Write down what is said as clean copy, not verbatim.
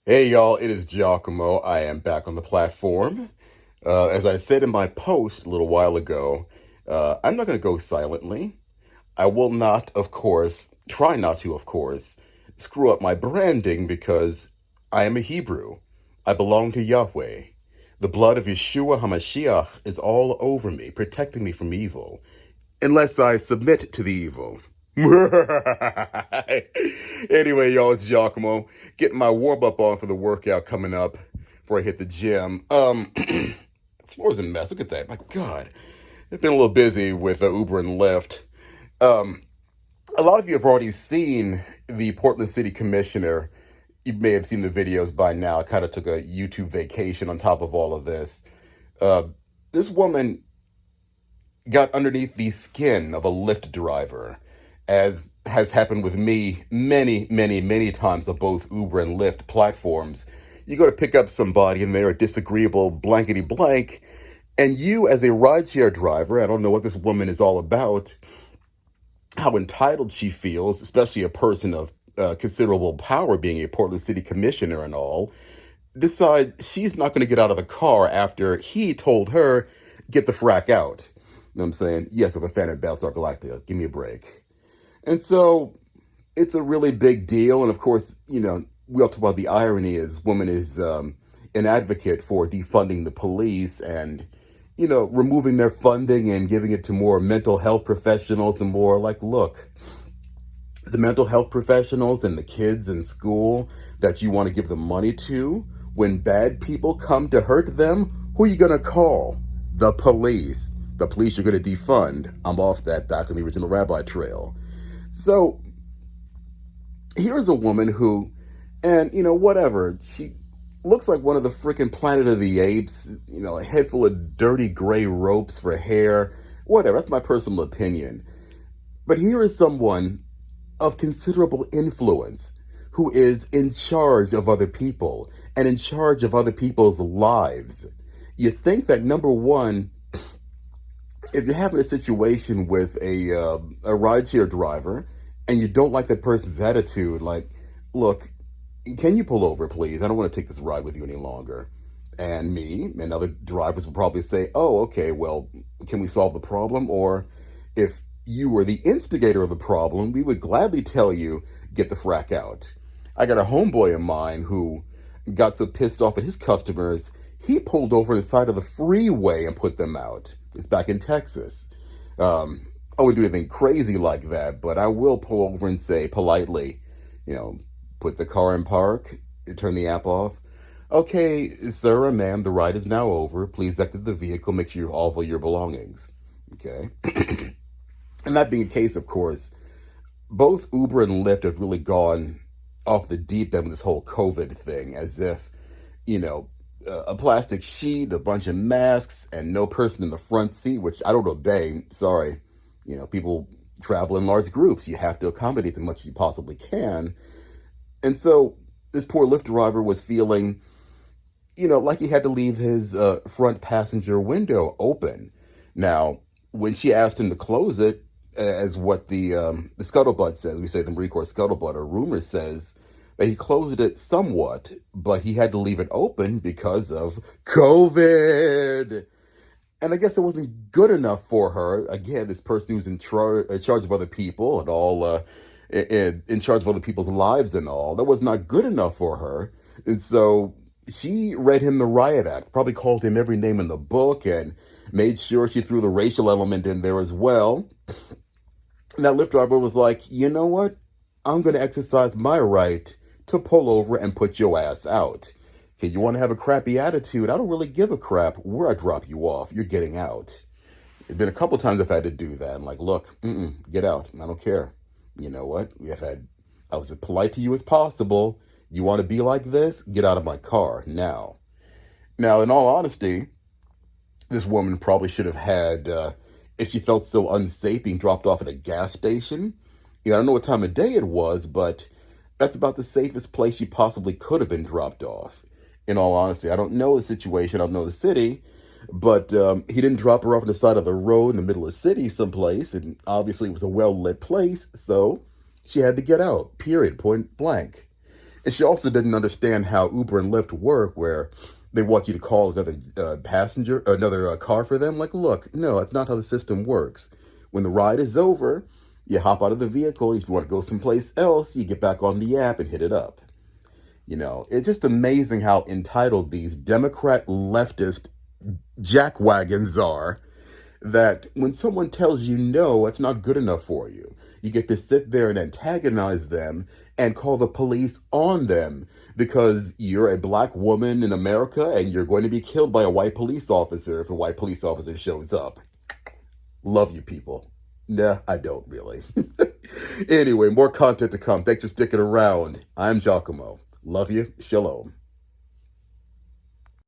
Hey y'all, it is Giacomo. I am back on the platform. As I said in my post a little while ago, I'm not going to go silently. I will not, of course, try not to, of course, screw up my branding because I am a Hebrew. I belong to Yahweh. The blood of Yeshua HaMashiach is all over me, protecting me from evil, unless I submit to the evil. Anyway, y'all, it's Giacomo. Getting my warm up on for the workout coming up before I hit the gym. Floor's a mess. Look at that. My God. I've been a little busy with Uber and Lyft. Um, a lot of you have already seen the Portland City Commissioner. You may have seen the videos by now. I kind of took a YouTube vacation on top of all of this. Uh, this woman got underneath the skin of a Lyft driver, as has happened with me many, many, many times on both Uber and Lyft platforms. You go to pick up somebody and they're a disagreeable blankety blank, and you, as a rideshare driver, I don't know what this woman is all about, how entitled she feels, especially a person of considerable power being a Portland City Commissioner and all, decide she's not going to get out of the car after he told her, get the frack out. You know what I'm saying? Yes, I'm a fan of Battlestar Galactica. Give me a break. And so it's a really big deal. And of course, we all talk about the irony is woman is an advocate for defunding the police and, removing their funding and giving it to more mental health professionals and more like, look, the mental health professionals and the kids in school that you want to give the money to, when bad people come to hurt them, who are you going to call? The police. The police you're going to defund. I'm off that back on the original rabbi trail. So here's a woman who, and whatever, she looks like one of the freaking Planet of the Apes, a head full of dirty gray ropes for hair, whatever. That's my personal opinion. But here is someone of considerable influence who is in charge of other people and in charge of other people's lives. You think that, number one, if you're having a situation with a rideshare driver and you don't like that person's attitude, like, look, can you pull over, please? I don't want to take this ride with you any longer. And me and other drivers will probably say, oh, okay, well, can we solve the problem? Or if you were the instigator of the problem, we would gladly tell you, get the frack out. I got a homeboy of mine who got so pissed off at his customers, he pulled over the side of the freeway and put them out. It's back in Texas. I wouldn't do anything crazy like that, but I will pull over and say politely, put the car in park, turn the app off. Okay, sir or ma'am, the ride is now over. Please exit the vehicle, make sure you have all of your belongings. Okay? And that being the case, of course, both Uber and Lyft have really gone off the deep end with this whole COVID thing, as if, a plastic sheet, a bunch of masks, and no person in the front seat, which I don't obey. Sorry. People travel in large groups. You have to accommodate them as much as you possibly can. And so this poor Lyft driver was feeling, like he had to leave his front passenger window open. Now, when she asked him to close it, as what the scuttlebutt says, we say the Marine Corps scuttlebutt or rumor says, that he closed it somewhat, but he had to leave it open because of COVID. And I guess it wasn't good enough for her. Again, this person who's in charge of other people and all, in charge of other people's lives and all, that was not good enough for her. And so she read him the riot act, probably called him every name in the book and made sure she threw the racial element in there as well. And that Lyft driver was like, you know what? I'm going to exercise my right to pull over and put your ass out. Okay, you want to have a crappy attitude? I don't really give a crap where I drop you off. You're getting out. It's been a couple times I've had to do that. I'm like, look, get out. I don't care. You know what? I was as polite to you as possible. You want to be like this? Get out of my car now. Now, in all honesty, this woman probably should have had, if she felt so unsafe being dropped off at a gas station. I don't know what time of day it was, but that's about the safest place she possibly could have been dropped off. In all honesty, I don't know the situation, I don't know the city, but he didn't drop her off on the side of the road in the middle of the city someplace, and obviously it was a well-lit place, so she had to get out, period, point blank. And she also didn't understand how Uber and Lyft work, where they want you to call another passenger, another car for them. Like, look, no, that's not how the system works. When the ride is over, you hop out of the vehicle. If you want to go someplace else, you get back on the app and hit it up. You know, it's just amazing how entitled these Democrat leftist jackwagons are, that when someone tells you no, it's not good enough for you, you get to sit there and antagonize them and call the police on them because you're a black woman in America and you're going to be killed by a white police officer if a white police officer shows up. Love you people. Nah, I don't really. Anyway, more content to come. Thanks for sticking around. I'm Giacomo. Love you. Shalom.